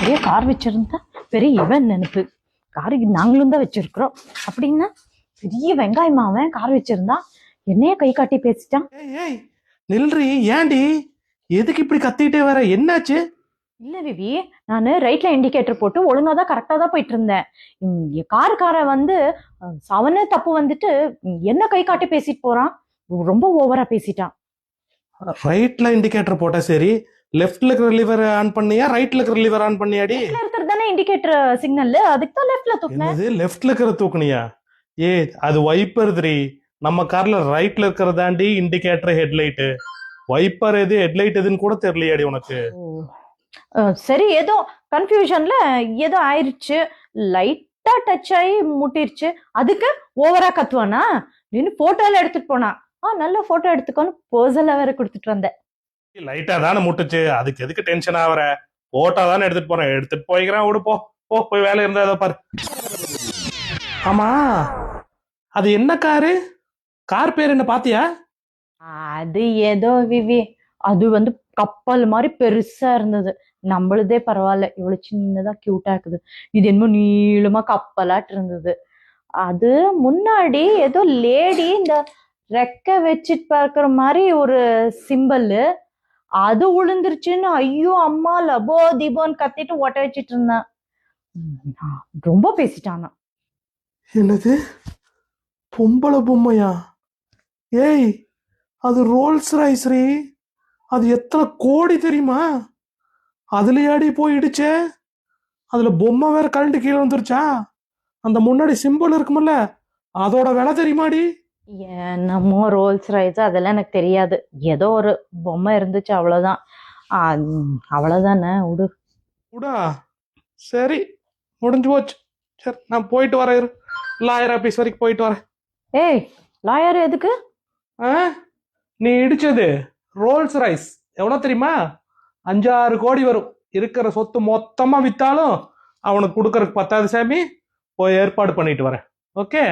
பெரிய கார் வச்சிருந்தா பெரிய இவன் நினைப்பு. காருக்கு நாங்களும் தான் வச்சிருக்கிறோம் அப்படின்னா பெரிய வெங்காயமா அவன் கார் வச்சிருந்தா என்னைய கை காட்டி பேசிட்டான். ஏய் நில்றி, ஏண்டி எதுக்கு இப்படி கத்திட்டே வர? என்னாச்சு? இல்ல விவி, நான் ரைட்ல இண்டிகேட்டர் போட்டு ஒழுங்கா தான் கரெக்டா தான் போயிட்டு இருந்தேன். கார வந்து அவனே தப்பு வந்துட்டு என்ன கை காட்டி பேசிட்டு போறான். ரொம்ப ஓவரா பேசிட்டான். ரைட்ல இண்டிகேட்டர் போட்டா சரி, லெஃப்ட்ல இருக்கிற லிவர் ஆன் பண்ணியா ரைட்ல இருக்கிற லிவர் ஆன் பண்ணியாடி? இருக்கிறது தானே இண்டிகேட்டர் சிக்னல், அதுக்கு தான் லெஃப்ட்ல தூக்குனேன். என்னது லெஃப்ட்ல இருக்கிற தூக்குனியா? ஏ அது வைப்பர் த்ரீ. நம்ம கார்ல ரைட்ல இருக்கிறதாண்டி இண்டிகேட்டர் ஹெட்லைட். வைப்பர் எது ஹெட்லைட் எதுன்னு கூட தெரியலையாடி உனக்கு? சரி, ஏதோ கன்ஃபியூஷன்ல ஏதோ ஆயிருச்சு, லைட்டா டச் ஆகி முட்டிருச்சு, அதுக்கு ஓவரா கத்துவானா? நின்னு போட்டோல எடுத்துட்டு போனா. நல்ல போட்டோ எடுத்துக்கோன்னு பர்சனலா வேற கொடுத்துட்டு வந்தேன். லைட்டா தானே முட்டுச்சு, அதுக்கு எதுக்கு டென்ஷன் ஆவற? போட்டோ தானே எடுத்துட்டு போறேன், எடுத்துட்டு போய்க்கிறேன். விடு போ, போய் வேலை இருந்தா ஏதோ பாரு. ஆமா, அது என்ன காரு? கார் பேர் என்ன பாத்தியா? அது ஏதோ விவி, அது வந்து கப்பல் மாதிரி பெருசா இருந்தது. நம்மளுதே பரவாயில்ல, இவ்வளவு சின்னதா கியூட்டா இருக்குது. இது என்னமோ நீளமா கப்பலாட்டு இருந்தது. அது முன்னாடி ஏதோ லேடி இந்த ரெக்க வச்சுட்டு பார்க்கிற மாதிரி ஒரு சிம்பிள், அது உளுந்துருச்சுன்னு ஐயோ அம்மா லபோ தீபோன்னு கத்திட்டு ஒட்ட வச்சிட்டு இருந்தான். ரொம்ப பேசிட்டானா. என்னது பொம்பளை பொம்மையா? ஏய் அது ரோல்ஸ் ராய்ஸ் ரீ. அது எத்தனை கோடி தெரியுமா? அதுலயாடி போய் இடிச்ச? அதுல பொம்மை வேற கரண்ட் கீழே வந்துருச்சா? அந்த முன்னாடி சிம்பிள் இருக்குமல்ல, அதோட விலை தெரியுமாடி? என்னமோ ரோல்ஸ் ராய்ஸ் அதெல்லாம் எனக்கு தெரியாது. ஏதோ ஒரு பொம்மை இருந்துச்சு, அவ்வளவுதான். அவ்வளவுதானே, விடு. விடா, சரி முடிஞ்சு போச்சு. சரி நான் போயிட்டு வரேன், லாயர் ஆபீஸ் வரைக்கும் போயிட்டு வரேன். ஏய், லாயர் எதுக்கு? நீ இடிச்சது ரோல்ஸ் ராய்ஸ் எவ்வளவு தெரியுமா? 5-6 கோடி வரும். இருக்கிற சொத்து மொத்தமா வித்தாலும் அவனுக்கு கொடுக்கறதுக்கு பத்தாது சாமி. போய் ஏற்பாடு பண்ணிட்டு வரேன். ஓகே.